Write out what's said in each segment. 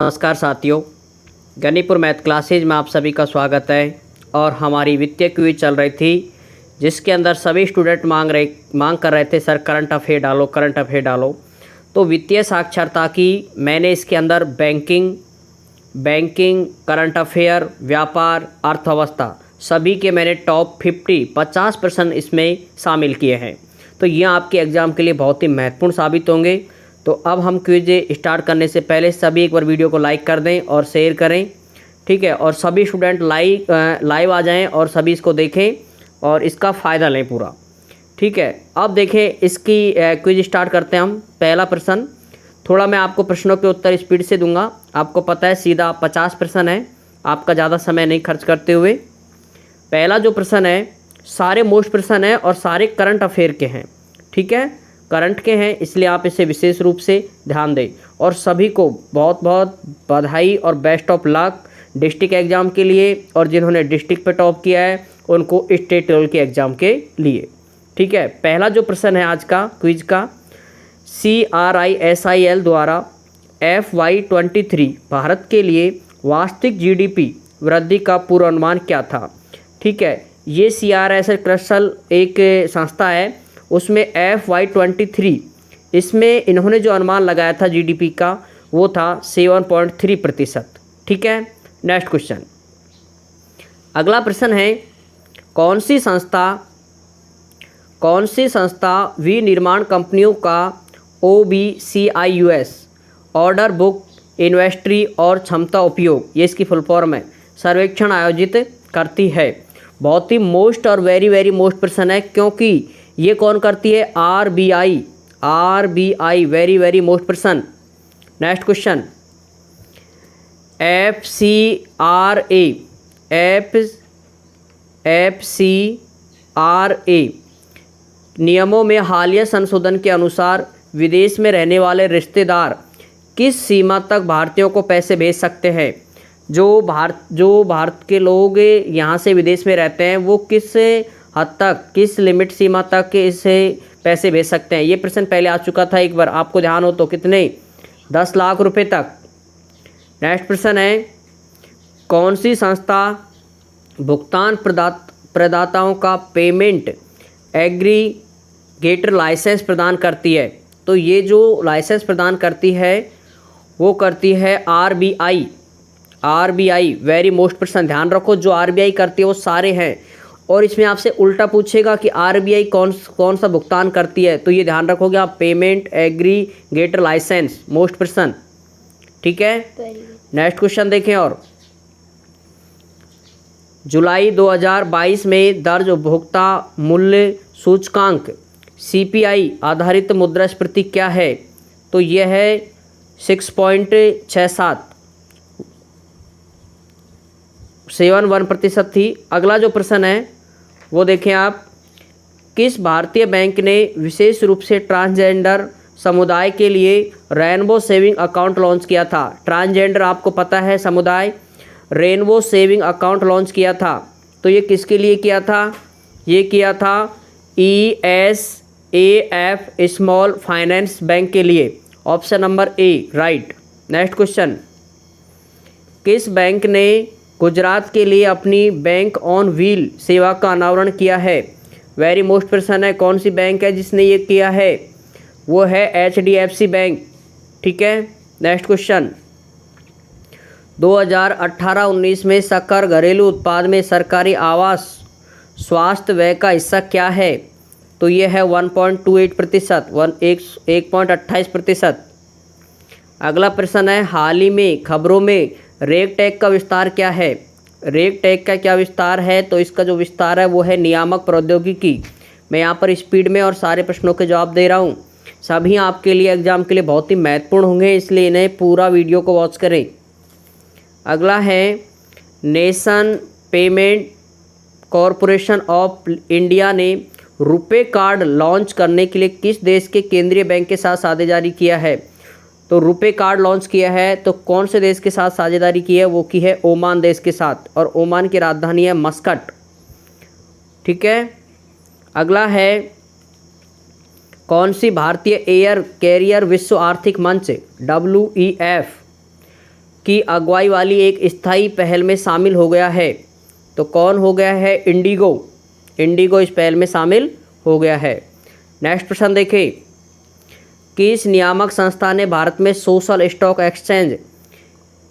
नमस्कार साथियों, गणिपुर math classes में आप सभी का स्वागत है। और हमारी वित्तीय क्विज चल रही थी जिसके अंदर सभी स्टूडेंट मांग कर रहे थे सर करंट अफेयर डालो। तो वित्तीय साक्षरता की मैंने इसके अंदर बैंकिंग करंट अफेयर, व्यापार, अर्थव्यवस्था सभी के मैंने टॉप 50% इसमें शामिल किए हैं। तो ये आपके एग्ज़ाम के लिए बहुत ही महत्वपूर्ण साबित होंगे। तो अब हम क्विज स्टार्ट करने से पहले सभी एक बार वीडियो को लाइक कर दें और शेयर करें, ठीक है। और सभी स्टूडेंट लाइव आ जाएं और सभी इसको देखें और इसका फ़ायदा लें पूरा, ठीक है। अब देखें इसकी क्विज स्टार्ट करते हैं हम। पहला प्रश्न, थोड़ा मैं आपको प्रश्नों के उत्तर स्पीड से दूंगा। आपको पता है सीधा 50 प्रश्न है, आपका ज़्यादा समय नहीं खर्च करते हुए। पहला जो प्रश्न है, सारे मोस्ट प्रश्न है और सारे करंट अफेयर के हैं, ठीक है, करंट के हैं, इसलिए आप इसे विशेष रूप से ध्यान दें। और सभी को बहुत बहुत बधाई और best of luck district exam के लिए, और जिन्होंने डिस्ट्रिक्ट पे टॉप किया है उनको स्टेट लेवल के एग्ज़ाम के लिए, ठीक है। पहला जो प्रश्न है आज का क्विज का, CRISIL द्वारा FY23 भारत के लिए वास्तविक GDP वृद्धि का पूर्वानुमान क्या था, ठीक है। ये CRISIL एक संस्था है, उसमें FY23 इसमें इन्होंने जो अनुमान लगाया था GDP का वो था 7.3%, ठीक है। नेक्स्ट क्वेश्चन, अगला प्रश्न है, कौन सी संस्था विनिर्माण कंपनियों का OBCIUS ऑर्डर बुक इन्वेंट्री और क्षमता उपयोग, ये इसकी फुल फॉर्म है, सर्वेक्षण आयोजित करती है। बहुत ही मोस्ट और वेरी मोस्ट प्रश्न है, क्योंकि ये कौन करती है? RBI, वेरी मोस्ट प्रश्न। नेक्स्ट क्वेश्चन, FCRA नियमों में हालिया संशोधन के अनुसार विदेश में रहने वाले रिश्तेदार किस सीमा तक भारतीयों को पैसे भेज सकते हैं? जो भारत के लोग यहाँ से विदेश में रहते हैं वो किस हद तक, किस लिमिट सीमा तक इसे पैसे भेज सकते हैं? ये प्रश्न पहले आ चुका था एक बार, आपको ध्यान हो तो, कितने? 10 लाख रुपए तक। नेक्स्ट प्रश्न है, कौन सी संस्था भुगतान प्रदाताओं का पेमेंट एग्रीगेटर लाइसेंस प्रदान करती है? तो ये जो लाइसेंस प्रदान करती है वो करती है RBI, वेरी मोस्ट प्रश्न। ध्यान रखो, जो RBI करती है वो सारे हैं, और इसमें आपसे उल्टा पूछेगा कि RBI कौन सा भुगतान करती है, तो ये ध्यान रखोगे आप, पेमेंट एग्रीगेटर लाइसेंस, मोस्ट प्रश्न, ठीक है। नेक्स्ट क्वेश्चन देखें, और जुलाई 2022 में दर्ज उपभोक्ता मूल्य सूचकांक CPI आधारित मुद्रास्फीति क्या है? तो यह है 6.67, 71% थी। अगला जो प्रश्न है वो देखें आप, किस भारतीय बैंक ने विशेष रूप से ट्रांसजेंडर समुदाय के लिए रेनबो सेविंग अकाउंट लॉन्च किया था? ट्रांसजेंडर आपको पता है समुदाय, रेनबो सेविंग अकाउंट लॉन्च किया था, तो ये किसके लिए किया था? ये किया था ESAF स्मॉल फाइनेंस बैंक के लिए, option number A right. Next question, किस बैंक ने गुजरात के लिए अपनी बैंक ऑन व्हील सेवा का अनावरण किया है? वेरी मोस्ट प्रश्न है, कौन सी बैंक है जिसने ये किया है? वो है HDFC बैंक, ठीक है। नेक्स्ट क्वेश्चन, 2018-19 में सकल घरेलू उत्पाद में सरकारी आवास स्वास्थ्य व्यय का हिस्सा क्या है? तो ये है 1.28%, 1.28%। अगला प्रश्न है, हाल ही में खबरों में रेग टैग का विस्तार क्या है? रेग टैग का क्या विस्तार है? तो इसका जो विस्तार है वो है नियामक प्रौद्योगिकी। मैं यहाँ पर स्पीड में और सारे प्रश्नों के जवाब दे रहा हूँ, सभी आपके लिए एग्जाम के लिए बहुत ही महत्वपूर्ण होंगे, इसलिए इन्हें पूरा वीडियो को वॉच करें। अगला है, nation payment corporation of India ने रुपे कार्ड लॉन्च करने के लिए किस देश के केंद्रीय बैंक के साथ साझेदारी किया है? तो रुपे कार्ड लॉन्च किया है, तो कौन से देश के साथ साझेदारी की है? वो की है ओमान देश के साथ, और ओमान की राजधानी है मस्कट, ठीक है। अगला है, कौन सी भारतीय एयर कैरियर विश्व आर्थिक मंच WEF की अगुवाई वाली एक स्थायी पहल में शामिल हो गया है। तो कौन हो गया है? इंडिगो। इंडिगो इस पहल में शामिल हो गया है। नेक्स्ट प्रश्न देखें, किस नियामक संस्था ने भारत में सोशल स्टॉक एक्सचेंज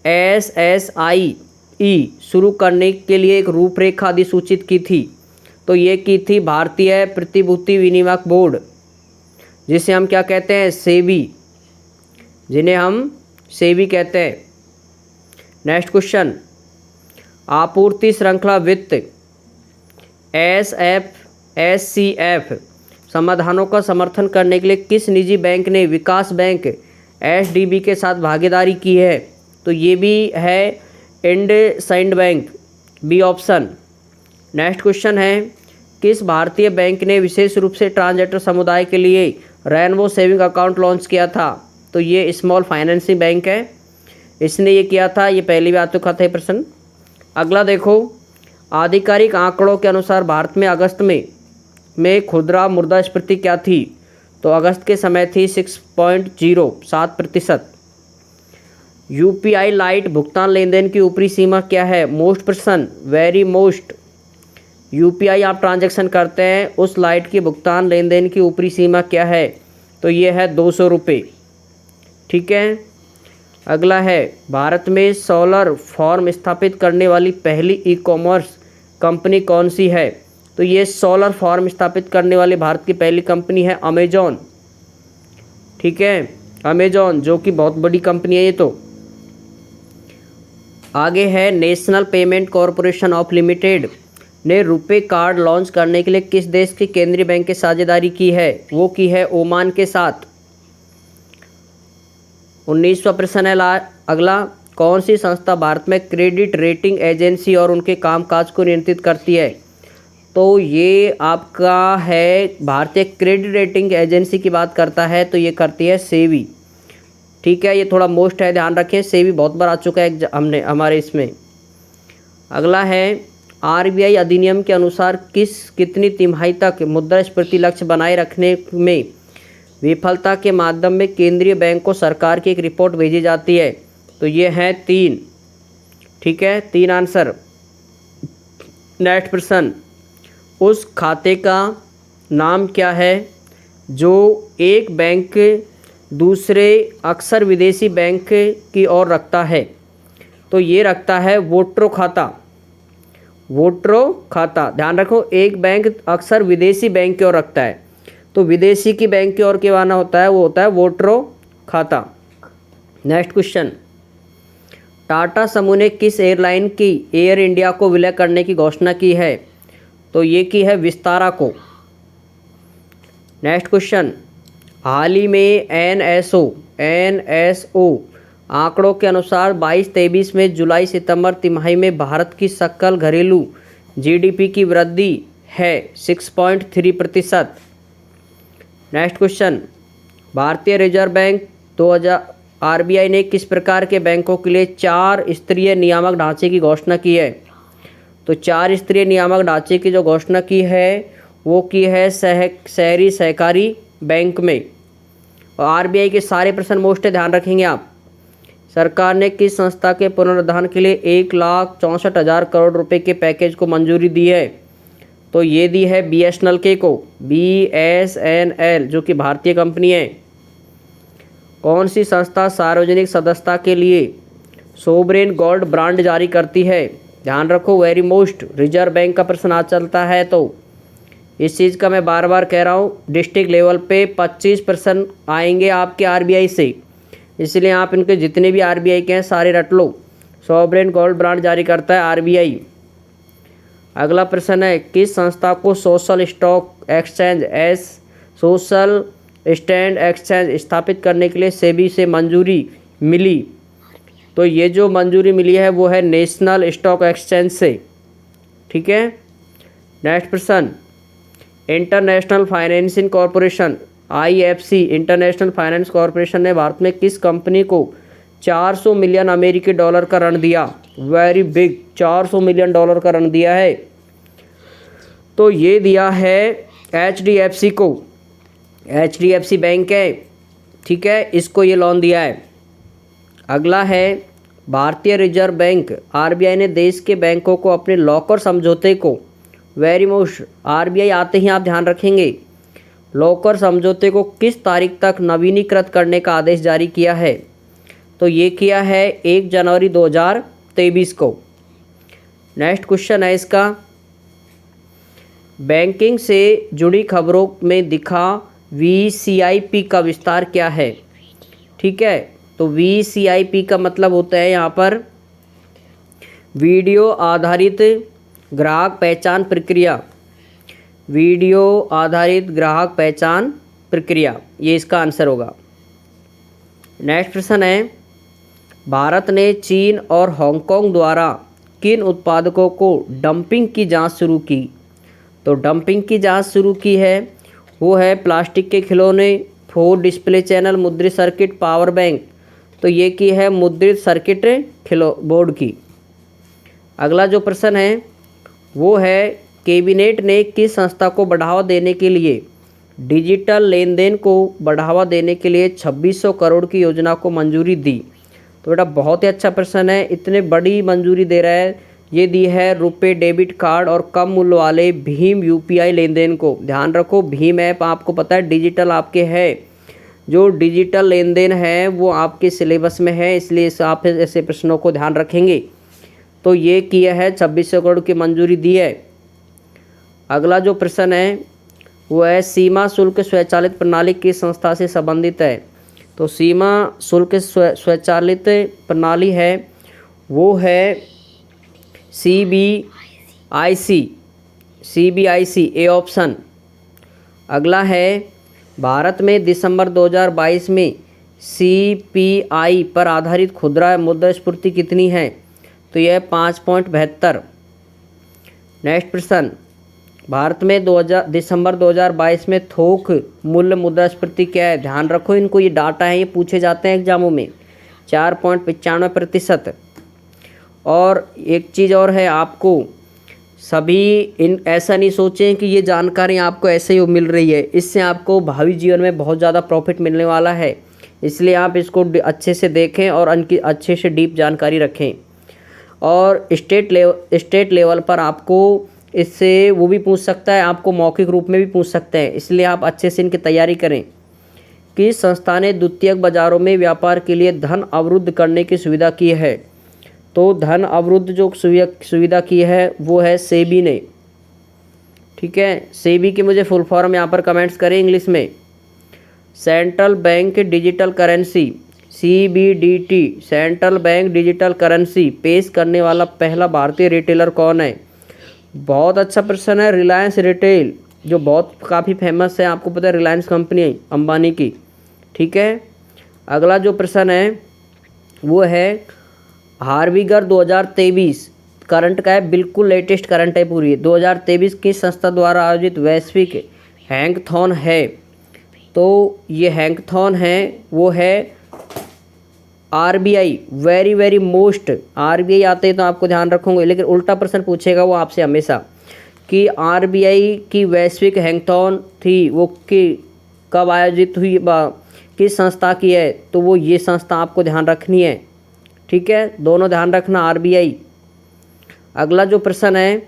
SSIE शुरू करने के लिए एक रूपरेखा अधिसूचित की थी? तो ये की थी भारतीय प्रतिभूति विनियामक बोर्ड, जिसे हम क्या कहते हैं? सेबी, जिन्हें हम सेबी कहते हैं। नेक्स्ट क्वेश्चन, आपूर्ति श्रृंखला वित्त SCF समाधानों का समर्थन करने के लिए किस निजी बैंक ने विकास बैंक SDB के साथ भागीदारी की है? तो ये भी है IndusInd bank, B option. Next question है, किस भारतीय बैंक ने विशेष रूप से ट्रांसजेंडर समुदाय के लिए रेनबो सेविंग अकाउंट लॉन्च किया था? तो ये स्मॉल फाइनेंसिंग बैंक है, इसने ये किया था। ये पहली भी आ चुका था प्रश्न। अगला देखो, आधिकारिक आंकड़ों के अनुसार भारत में अगस्त में खुदरा मुद्रास्फीति क्या थी? तो अगस्त के समय थी 6.07%। UPI लाइट भुगतान लेनदेन की ऊपरी सीमा क्या है? मोस्ट प्रश्न, वेरी मोस्ट। UPI आप ट्रांजैक्शन करते हैं, उस लाइट की भुगतान लेनदेन की ऊपरी सीमा क्या है? तो ये है 200 रुपये। ठीक है। अगला है, भारत में सोलर फॉर्म स्थापित करने वाली पहली ई-कॉमर्स कंपनी कौन सी है? तो ये सोलर फॉर्म स्थापित करने वाली भारत की पहली कंपनी है अमेजॉन। ठीक है, अमेजॉन, जो कि बहुत बड़ी कंपनी है ये तो। आगे है, national payment corporation of limited ने रुपे कार्ड लॉन्च करने के लिए किस देश की केंद्रीय बैंक की साझेदारी की है? वो की है ओमान के साथ। 19वां प्रश्न है अगला, कौन सी संस्था भारत में क्रेडिट रेटिंग एजेंसी और उनके कामकाज को नियंत्रित करती है? तो ये आपका है भारतीय क्रेडिट रेटिंग एजेंसी की बात करता है, तो ये करती है सेबी। ठीक है, ये थोड़ा मोस्ट है, ध्यान रखें, सेबी बहुत बार आ चुका है हमारे इसमें। अगला है, RBI अधिनियम के अनुसार कितनी तिमाही तक मुद्रास्फीति लक्ष्य बनाए रखने में विफलता के माध्यम में केंद्रीय बैंक को सरकार की एक रिपोर्ट भेजी जाती है? तो ये है 3। ठीक है, 3 आंसर। नेक्स्ट प्रश्न, उस खाते का नाम क्या है जो एक बैंक दूसरे अक्सर विदेशी बैंक की ओर रखता है? तो ये रखता है वोट्रो खाता। वोट्रो खाता, ध्यान रखो, एक बैंक अक्सर विदेशी बैंक की ओर रखता है, तो विदेशी की बैंक की ओर के आना होता है, वो होता है वोट्रो खाता। नेक्स्ट क्वेश्चन, टाटा समूह ने किस एयरलाइन की एयर इंडिया को विलय करने की घोषणा की है? तो ये की है विस्तारा को। नेक्स्ट क्वेश्चन, हाल ही में NSO आंकड़ों के अनुसार 22-23 में जुलाई सितंबर तिमाही में भारत की सकल घरेलू GDP की वृद्धि है 6.3%। नेक्स्ट क्वेश्चन, भारतीय रिजर्व बैंक 2000 RBI ने किस प्रकार के बैंकों के लिए 4 स्तरीय नियामक ढांचे की घोषणा की है? तो 4 स्तरीय नियामक ढांचे की जो घोषणा की है वो की है शहरी सहकारी बैंक में। और RBI के सारे प्रश्न मोस्ट ध्यान रखेंगे आप। सरकार ने किस संस्था के पुनरुद्धार के लिए 1,64,000 करोड़ रुपए के पैकेज को मंजूरी दी है? तो ये दी है BSNL को, BSNL जो कि भारतीय कंपनी है। कौन सी संस्था सार्वजनिक सदस्यता के लिए सोवरेन गोल्ड बांड जारी करती है? ध्यान रखो, वेरी मोस्ट, रिजर्व बैंक का प्रश्न आ चलता है, तो इस चीज़ का मैं बार बार कह रहा हूँ। डिस्ट्रिक्ट लेवल पे 25% आएंगे आपके RBI से, इसलिए आप इनके जितने भी RBI के हैं सारे रट लो। सोवरेन गोल्ड बांड जारी करता है RBI। अगला प्रश्न है, किस संस्था को social stock exchange social stand exchange स्थापित करने के लिए सेबी से मंजूरी मिली? तो ये जो मंजूरी मिली है वो है नेशनल स्टॉक एक्सचेंज से। ठीक है। नेक्स्ट प्रश्न, international financing corporation IFC international finance corporation ने भारत में किस कंपनी को 400 मिलियन अमेरिकी डॉलर का ऋण दिया? वेरी बिग, 400 मिलियन डॉलर का ऋण दिया है। तो ये दिया है HDFC को। HDFC बैंक है, ठीक है, इसको ये लोन दिया है। अगला है, भारतीय रिजर्व बैंक आरबीआई ने देश के बैंकों को अपने लॉकर समझौते को वेरी मोस्ट आरबीआई आते ही आप ध्यान रखेंगे लॉकर समझौते को किस तारीख तक नवीनीकृत करने का आदेश जारी किया है। तो ये किया है 1 जनवरी 2023 को। नेक्स्ट क्वेश्चन है इसका, बैंकिंग से जुड़ी खबरों में दिखा वीसीआईपी का विस्तार क्या है। ठीक है, तो वीसीआईपी का मतलब होता है यहाँ पर वीडियो आधारित ग्राहक पहचान प्रक्रिया। वीडियो आधारित ग्राहक पहचान प्रक्रिया, ये इसका आंसर होगा। नेक्स्ट प्रश्न है, भारत ने चीन और हांगकांग द्वारा किन उत्पादकों को डंपिंग की जांच शुरू की। तो डंपिंग की जांच शुरू की है वो है प्लास्टिक के खिलौने, 4 डिस्प्ले चैनल, मुद्रित सर्किट, पावर बैंक। तो ये की है मुद्रित सर्किट बोर्ड की। अगला जो प्रश्न है वो है, कैबिनेट ने किस संस्था को बढ़ावा देने के लिए डिजिटल लेन देन को बढ़ावा देने के लिए 2600 करोड़ की योजना को मंजूरी दी। तो बेटा बहुत ही अच्छा प्रश्न है, इतने बड़ी मंजूरी दे रहा है। ये दी है रुपे डेबिट कार्ड और कम मूल्य वाले भीम यूपीआई लेन देन को। ध्यान रखो भीम ऐप आपको पता है डिजिटल आपके है, जो डिजिटल लेन देन है वो आपके सिलेबस में है, इसलिए आप ऐसे प्रश्नों को ध्यान रखेंगे। तो ये किया है 2600 करोड़ की मंजूरी दी है। अगला जो प्रश्न है वो है, सीमा शुल्क स्वचालित प्रणाली किस संस्था से संबंधित है। तो सीमा शुल्क स्वचालित प्रणाली है वो है सीबीआईसी ए ऑप्शन। अगला है, भारत में दिसंबर 2022 में सीपीआई पर आधारित खुदरा मुद्रास्फीति कितनी है। तो यह 5.72। नेक्स्ट प्रश्न, भारत में दिसंबर 2022 में थोक मूल्य मुद्रास्फीति क्या है। ध्यान रखो इनको, ये डाटा है, ये पूछे जाते हैं एग्जामों में। 4.95%। और एक चीज़ और है, आपको सभी ऐसा नहीं सोचें कि ये जानकारी आपको ऐसे ही मिल रही है, इससे आपको भावी जीवन में बहुत ज़्यादा प्रॉफिट मिलने वाला है। इसलिए आप इसको अच्छे से देखें और उनकी अच्छे से डीप जानकारी रखें। और स्टेट लेवल पर आपको इससे वो भी पूछ सकता है, आपको मौखिक रूप में भी पूछ सकते हैं, इसलिए आप अच्छे से इनकी तैयारी करें। किस संस्था ने द्वितीयक बाजारों में व्यापार के लिए धन अवरुद्ध करने की सुविधा की है। तो धन अवरुद्ध जो सुविधा की है वो है सेबी ने। ठीक है, सेबी की मुझे फुल फॉर्म यहाँ पर कमेंट्स करें इंग्लिश में। Central bank digital currency, CBDT, central bank digital currency पेश करने वाला पहला भारतीय रिटेलर कौन है। बहुत अच्छा प्रश्न है, रिलायंस रिटेल, जो बहुत काफ़ी फेमस है, आपको पता है रिलायंस कंपनी है अंबानी की। ठीक है, अगला जो प्रश्न है वो है, हार्विगर 2023 करंट का है, बिल्कुल लेटेस्ट करंट है पूरी। 2023 किस संस्था द्वारा आयोजित वैश्विक हैंकथॉन है। तो ये हैंकथॉन है वो है आरबीआई, वेरी मोस्ट। आरबीआई आते हैं तो आपको ध्यान रखोगे, लेकिन उल्टा प्रश्न पूछेगा वो आपसे हमेशा कि आरबीआई की वैश्विक हैंकथॉन थी वो कब आयोजित हुई, किस संस्था की है। तो वो ये संस्था आपको ध्यान रखनी है। ठीक है, दोनों ध्यान रखना आरबीआई। अगला जो प्रश्न है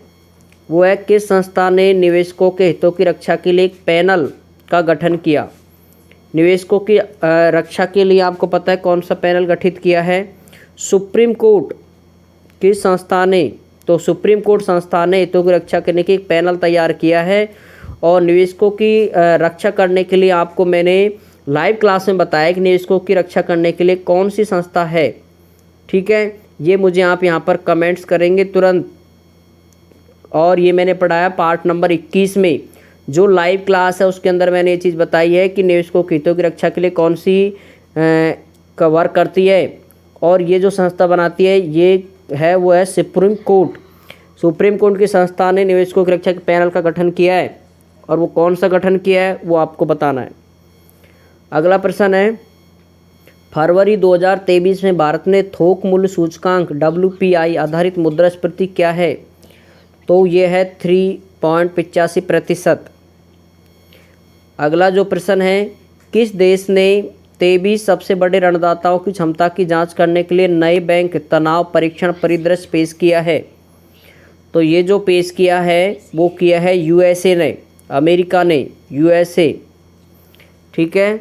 वो है, किस संस्था ने निवेशकों के हितों की रक्षा के लिए एक पैनल का गठन किया। निवेशकों की रक्षा के लिए आपको पता है कौन सा पैनल गठित किया है। सुप्रीम कोर्ट किस संस्था ने, तो सुप्रीम कोर्ट संस्था ने हितों की रक्षा करने के एक पैनल तैयार किया है। और निवेशकों की रक्षा करने के लिए आपको मैंने लाइव क्लास में बताया कि निवेशकों की रक्षा करने के लिए कौन सी संस्था है। ठीक है, ये मुझे आप यहाँ पर कमेंट्स करेंगे तुरंत। और ये मैंने पढ़ाया पार्ट नंबर 21 में, जो लाइव क्लास है उसके अंदर मैंने ये चीज़ बताई है कि निवेशकों के हितों की रक्षा के लिए कौन सी वर्क करती है। और ये जो संस्था बनाती है ये है वो है सुप्रीम कोर्ट। सुप्रीम कोर्ट की संस्था ने निवेशकों की रक्षा के पैनल का गठन किया है, और वो कौन सा गठन किया है वो आपको बताना है। अगला प्रश्न है, फरवरी 2023 में भारत ने थोक मूल्य सूचकांक WPI आधारित मुद्रास्फीति क्या है। तो ये है 3.85%। अगला जो प्रश्न है, किस देश ने 2023 सबसे बड़े ऋणदाताओं की क्षमता की जांच करने के लिए नए बैंक तनाव परीक्षण परिदृश्य पेश किया है। तो ये जो पेश किया है वो किया है यूएसए ने, अमेरिका ने, यूएसए। ठीक है,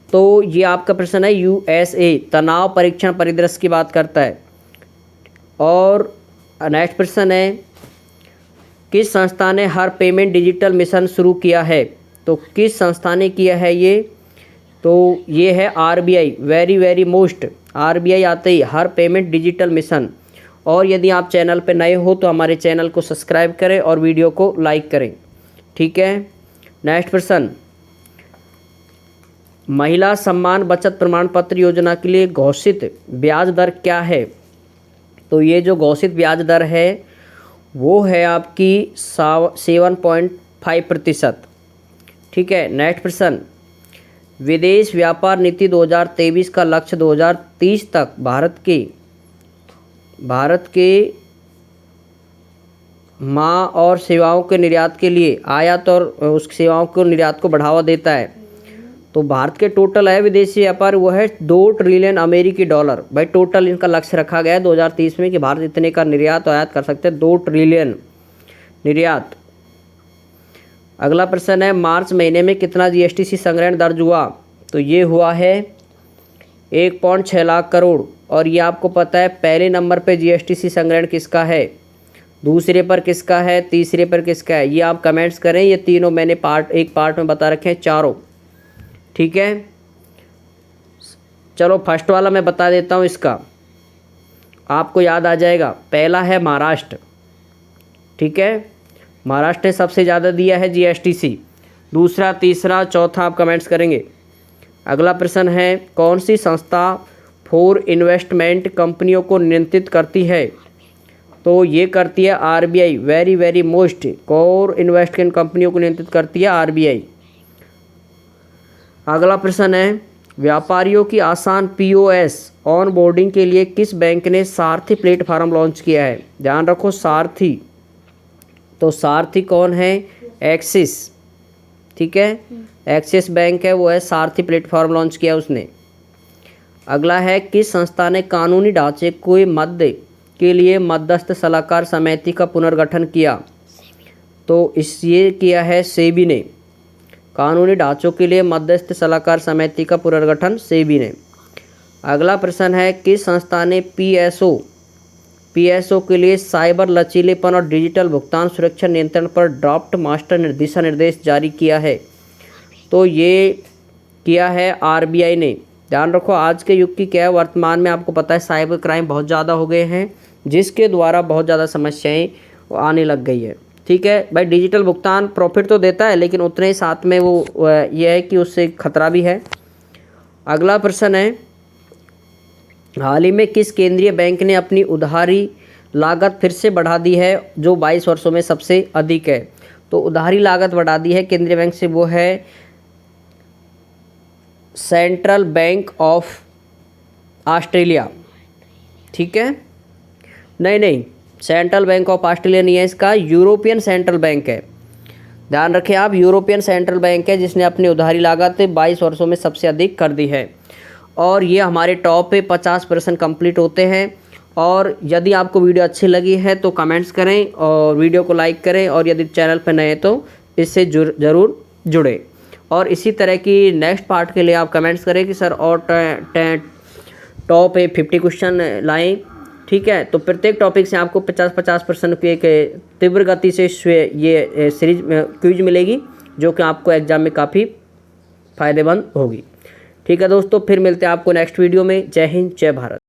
तो ये आपका प्रश्न है यूएसए तनाव परीक्षण परिदृश्य की बात करता है। और नेक्स्ट प्रश्न है किस संस्था ने हर पेमेंट डिजिटल मिशन शुरू किया है। तो किस संस्था ने किया है ये, तो ये है आरबीआई। वेरी मोस्ट, आरबीआई आते ही हर पेमेंट डिजिटल मिशन। और यदि आप चैनल पर नए हो तो हमारे चैनल को सब्सक्राइब करें और वीडियो को लाइक करें। ठीक है, नेक्स्ट प्रश्न, महिला सम्मान बचत प्रमाण पत्र योजना के लिए घोषित ब्याज दर क्या है। तो ये जो घोषित ब्याज दर है वो है आपकी 7.5%। ठीक है, नेक्स्ट प्रश्न, विदेश व्यापार नीति 2023 का लक्ष्य 2030 तक भारत के माल और सेवाओं के निर्यात के लिए आयात और उस सेवाओं को निर्यात को बढ़ावा देता है। तो भारत के टोटल है विदेशी व्यापार वो है 2 ट्रिलियन अमेरिकी डॉलर। भाई टोटल इनका लक्ष्य रखा गया है 2030 में कि भारत इतने का निर्यात और आयात कर सकते हैं, 2 ट्रिलियन निर्यात। अगला प्रश्न है मार्च महीने में कितना जीएसटीसी संग्रहण दर्ज हुआ। तो ये हुआ है 1.6 लाख करोड़। और ये आपको पता है पहले नंबर पे जीएसटीसी संग्रहण किसका है, दूसरे पर किसका है, तीसरे पर किसका है, ये आप कमेंट्स करें। ये तीनों मैंने एक पार्ट में बता रखे हैं, चारों। ठीक है, चलो फर्स्ट वाला मैं बता देता हूँ, इसका आपको याद आ जाएगा। पहला है महाराष्ट्र। ठीक है, महाराष्ट्र ने सबसे ज़्यादा दिया है जीएसटीसी। दूसरा, तीसरा, चौथा आप कमेंट्स करेंगे। अगला प्रश्न है कौन सी संस्था फॉर इन्वेस्टमेंट कंपनियों को नियंत्रित करती है। तो ये करती है RBI. Very most core investment कंपनियों को नियंत्रित करती है आरबीआई। अगला प्रश्न है व्यापारियों की आसान पीओएस ऑन बोर्डिंग के लिए किस बैंक ने सारथी प्लेटफॉर्म लॉन्च किया है। ध्यान रखो सारथी, तो सारथी कौन है, एक्सिस। ठीक है, एक्सिस बैंक है वो है सारथी प्लेटफॉर्म लॉन्च किया उसने। अगला है किस संस्था ने कानूनी ढांचे के मध्य के लिए मध्यस्थ सलाहकार समिति का पुनर्गठन किया। तो ये किया है सेबी ने। कानूनी ढांचों के लिए मध्यस्थ सलाहकार समिति का पुनर्गठन सेबी ने। अगला प्रश्न है किस संस्था ने पीएसओ के लिए साइबर लचीलेपन और डिजिटल भुगतान सुरक्षा नियंत्रण पर ड्राफ्ट मास्टर दिशा निर्देश जारी किया है। तो ये किया है आरबीआई ने। ध्यान रखो आज के युग की क्या है, वर्तमान में आपको पता है साइबर क्राइम बहुत ज़्यादा हो गए हैं जिसके द्वारा बहुत ज़्यादा समस्याएं आने लग गई है। ठीक है भाई, डिजिटल भुगतान प्रॉफिट तो देता है लेकिन उतने ही साथ में वो ये है कि उससे खतरा भी है। अगला प्रश्न है हाल ही में किस केंद्रीय बैंक ने अपनी उधारी लागत फिर से बढ़ा दी है जो 22 वर्षों में सबसे अधिक है। तो उधारी लागत बढ़ा दी है केंद्रीय बैंक से, वो है सेंट्रल बैंक ऑफ ऑस्ट्रेलिया। ठीक है, नहीं, सेंट्रल बैंक ऑफ ऑस्ट्रेलिया नहीं है, इसका यूरोपियन सेंट्रल बैंक है। ध्यान रखें आप, यूरोपियन सेंट्रल बैंक है जिसने अपनी उधारी लागत 22 वर्षों में सबसे अधिक कर दी है। और ये हमारे टॉप पे 50% कंप्लीट होते हैं। और यदि आपको वीडियो अच्छी लगी है तो कमेंट्स करें और वीडियो को लाइक करें, और यदि चैनल पर नए तो इससे ज़रूर जुड़े। और इसी तरह की नेक्स्ट पार्ट के लिए आप कमेंट्स करें कि सर और टॉप 50 क्वेश्चन लाएं। ठीक है, तो प्रत्येक टॉपिक से आपको 50% की एक तीव्र गति से ये सीरीज क्विज मिलेगी जो कि आपको एग्जाम में काफ़ी फ़ायदेमंद होगी। ठीक है दोस्तों, फिर मिलते हैं आपको नेक्स्ट वीडियो में। जय हिंद, जय भारत।